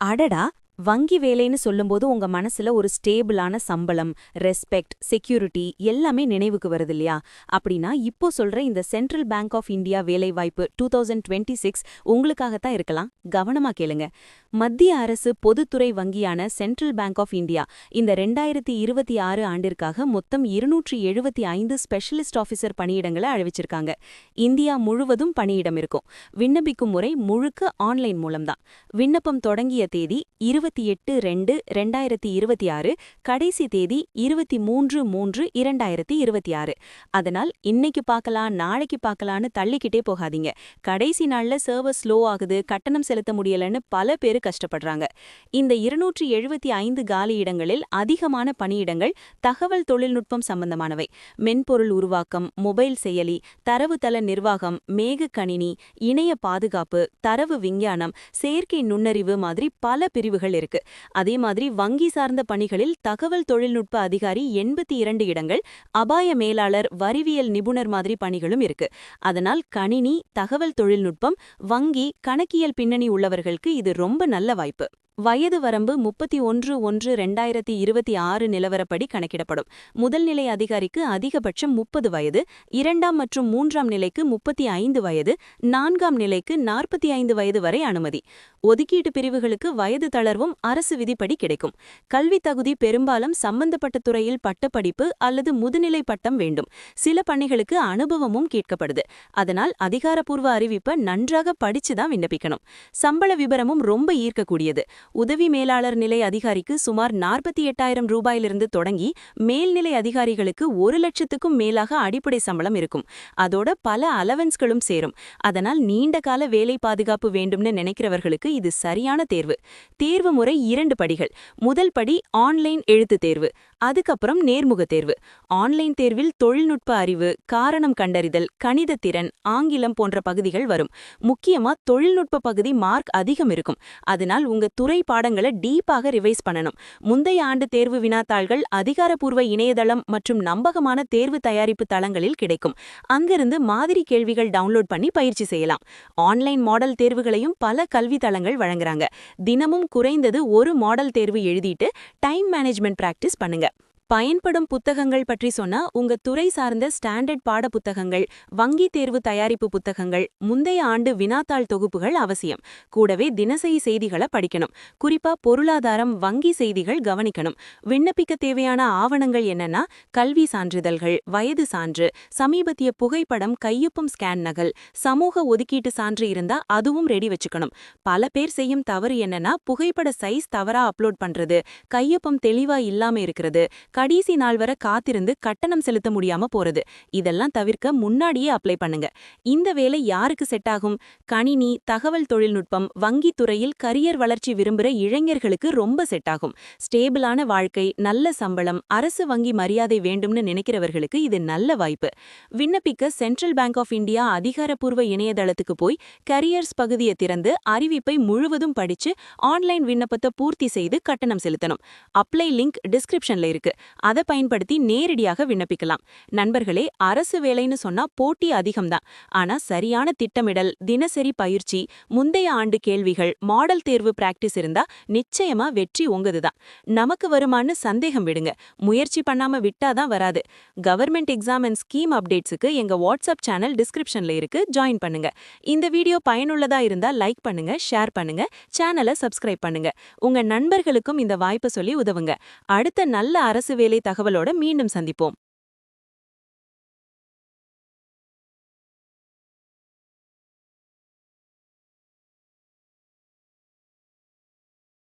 அடடா! வங்கி வேலைன்னு சொல்லும்போது உங்க மனசுல ஒரு ஸ்டேபிளான சம்பளம், ரெஸ்பெக்ட், செக்யூரிட்டி எல்லாமே நினைவுக்கு வருது இல்லையா? அப்படின்னா இப்போ சொல்ற இந்த சென்ட்ரல் பேங்க் ஆஃப் இந்தியா வேலைவாய்ப்பு 2026 உங்களுக்காகத்தான் இருக்கலாம். கவனமா கேளுங்க. மத்திய அரசு பொதுத்துறை வங்கியான சென்ட்ரல் பேங்க் ஆஃப் இந்தியா இந்த 2026 ஆண்டிற்காக மொத்தம் 275 ஸ்பெஷலிஸ்ட் ஆஃபீசர் பணியிடங்களை அறிவிச்சிருக்காங்க. இந்தியா முழுவதும் பணியிடம் இருக்கும். விண்ணப்பிக்கும் முறை முழுக்க ஆன்லைன் மூலம்தான். விண்ணப்பம் தொடங்கிய தேதி 28/2/2026, கடைசி தேதி 23/3/2026. அதனால் இன்னைக்கு பார்க்கலாம், நாளைக்கு பார்க்கலான்னு தள்ளிக்கிட்டே போகாதீங்க. கடைசி நாள்ல சர்வர் ஸ்லோ ஆகுது, கட்டணம் செலுத்த முடியலன்னு பல பேரு கஷ்டப்படுறாங்க. இந்த 275 காலி இடங்களில் அதிகமான பணியிடங்கள் தகவல் தொழில்நுட்பம் சம்பந்தமானவை. மென்பொருள் உருவாக்கம், மொபைல் செயலி, தரவுத்தள நிர்வாகம், மேக கணினி, இணைய பாதுகாப்பு, தரவு விஞ்ஞானம், செயற்கை நுண்ணறிவு மாதிரி பல பிரிவுகள் இருக்கு. அதே மாதிரி வங்கி சார்ந்த பணிகளில் தகவல் தொழில்நுட்ப அதிகாரி 82 இடங்கள், அபாய மேலாளர், வரிவியல் நிபுணர் மாதிரி பணிகளும் இருக்கு. அதனால் கணினி, தகவல் தொழில்நுட்பம், வங்கி, கணக்கியல் பின்னணி உள்ளவர்களுக்கு இது ரொம்ப நல்ல வாய்ப்பு. வயது வரம்பு 31/1/2026 நிலவரப்படி கணக்கிடப்படும். முதல் நிலை அதிகாரிக்கு அதிகபட்சம் 30 வயது, 2ஆம் மற்றும் 3ஆம் நிலைக்கு 35 வயது, 4ஆம் நிலைக்கு 45 வயது வரை அனுமதி. ஒதுக்கீட்டு பிரிவுகளுக்கு வயது தளர்வும் அரசு விதிப்படி கிடைக்கும். கல்வி தகுதி பெரும்பாலும் சம்பந்தப்பட்ட துறையில் பட்டப்படிப்பு அல்லது முதுநிலை பட்டம் வேண்டும். சில பணிகளுக்கு அனுபவமும் கேட்கப்படுது. அதனால் அதிகாரப்பூர்வ அறிவிப்பை நன்றாக படிச்சுதான் விண்ணப்பிக்கணும். சம்பள விபரமும் ரொம்ப ஈர்க்கக்கூடியது. உதவி மேலாளர் நிலை அதிகாரிக்கு சுமார் 48,000 ரூபாயிலிருந்து தொடங்கி மேல்நிலை அதிகாரிகளுக்கு 1,00,000க்கும் மேலாக அடிப்படை சம்பளம் இருக்கும். அதோட பல அலவன்ஸ்களும் சேரும். அதனால் நீண்ட கால வேலை பாதுகாப்பு வேண்டும்னு நினைக்கிறவர்களுக்கு இது சரியான தேர்வு. தேர்வு முறை 2 படிகள். முதல் படி ஆன்லைன் எழுத்து தேர்வு, அதுக்கப்புறம் நேர்முக தேர்வு. ஆன்லைன் தேர்வில் தொழில்நுட்ப அறிவு, காரணம் கண்டறிதல், கணித திறன், ஆங்கிலம் போன்ற பகுதிகள் வரும். முக்கியமா தொழில்நுட்ப பகுதி மார்க் அதிகம் இருக்கும். அதனால் உங்க துறை பாடங்களை டீப்பாக ரிவைஸ் பண்ணணும். முந்தைய ஆண்டு தேர்வு வினாத்தாள்கள் அதிகாரப்பூர்வ இணையதளம் மற்றும் நம்பகமான தேர்வு தயாரிப்பு தளங்களில் கிடைக்கும். அங்கிருந்து மாதிரி கேள்விகள் டவுன்லோட் பண்ணி பயிற்சி செய்யலாம். ஆன்லைன் மாடல் தேர்வுகளையும் பல கல்வி தளங்கள் வழங்குறாங்க. தினமும் குறைந்தது ஒரு மாடல் தேர்வு எழுதிட்டு டைம் மேனேஜ்மெண்ட் பிராக்டிஸ் பண்ணுங்க. பயன்படும் புத்தகங்கள் பற்றி சொன்னா உங்க துறை சார்ந்த ஸ்டாண்டர்ட் பாட புத்தகங்கள், வங்கி தேர்வு தயாரிப்பு புத்தகங்கள், முந்தைய ஆண்டு வினாத்தாள் தொகுப்புகள் அவசியம். கூடவே தினசரி செய்திகளை படிக்கணும். குறிப்பா பொருளாதாரம், வங்கி செய்திகள் கவனிக்கணும். விண்ணப்பிக்க தேவையான ஆவணங்கள் என்னன்னா கல்வி சான்றிதழ்கள், வயது சான்று, சமீபத்திய புகைப்படம், கையொப்பம் ஸ்கேன் நகல், சமூக ஒதுக்கீட்டு சான்று இருந்தா அதுவும் ரெடி வச்சுக்கணும். பல பேர் செய்யும் தவறு என்னன்னா புகைப்பட சைஸ் தவறா அப்லோட் பண்றது, கையொப்பம் தெளிவா இல்லாம இருக்கிறது, கடைசி நாள் வரை காத்திருந்து கட்டணம் செலுத்த முடியாம போறது. இதெல்லாம் தவிர்க்க முன்னாடியே அப்ளை பண்ணுங்க. இந்த வேலை யாருக்கு செட் ஆகும்? கணினி, தகவல் தொழில்நுட்பம், வங்கி துறையில் கரியர் வளர்ச்சி விரும்புற இளைஞர்களுக்கு ரொம்ப செட் ஆகும். ஸ்டேபிளான வாழ்க்கை, நல்ல சம்பளம், அரசு வங்கி மரியாதை வேண்டும்னு நினைக்கிறவர்களுக்கு இது நல்ல வாய்ப்பு. விண்ணப்பிக்க சென்ட்ரல் பேங்க் ஆஃப் இந்தியா அதிகாரப்பூர்வ இணையதளத்துக்கு போய் கரியர்ஸ் பகுதியை திறந்து அறிவிப்பை முழுவதும் படிச்சு ஆன்லைன் விண்ணப்பத்தை பூர்த்தி செய்து கட்டணம் செலுத்தணும். அப்ளை லிங்க் டிஸ்கிரிப்ஷன்ல இருக்கு. அதை பயன்படுத்தி நேரடியாக விண்ணப்பிக்கலாம். நண்பர்களே, அரசு வேலைன்னு சொன்னா போட்டி அதிகம்தான். ஆனா சரியான திட்டமிடல், தினசரி பயிற்சி, முந்தைய ஆண்டு கேள்விகள், மாடல் தேர்வு பிராக்டிஸ் இருந்தா நிச்சயமா வெற்றி உங்கதுதான். நமக்கு வருமானு சந்தேகம் விடுங்க. முயற்சி பண்ணாம விட்டாதான் வராது. கவர்மெண்ட் எக்ஸாம் அண்ட் ஸ்கீம் அப்டேட்ஸுக்கு எங்க வாட்ஸ்அப் சேனல் டிஸ்கிரிப்ஷன்ல இருக்கு, ஜாயின் பண்ணுங்க. இந்த வீடியோ பயனுள்ளதா இருந்தா லைக் பண்ணுங்க, ஷேர் பண்ணுங்க, சேனலை சப்ஸ்கிரைப் பண்ணுங்க. உங்க நண்பர்களுக்கும் இந்த வாய்ப்பை சொல்லி உதவுங்க. அடுத்த நல்ல அரசு வேலை தகவலோட மீண்டும் சந்திப்போம்.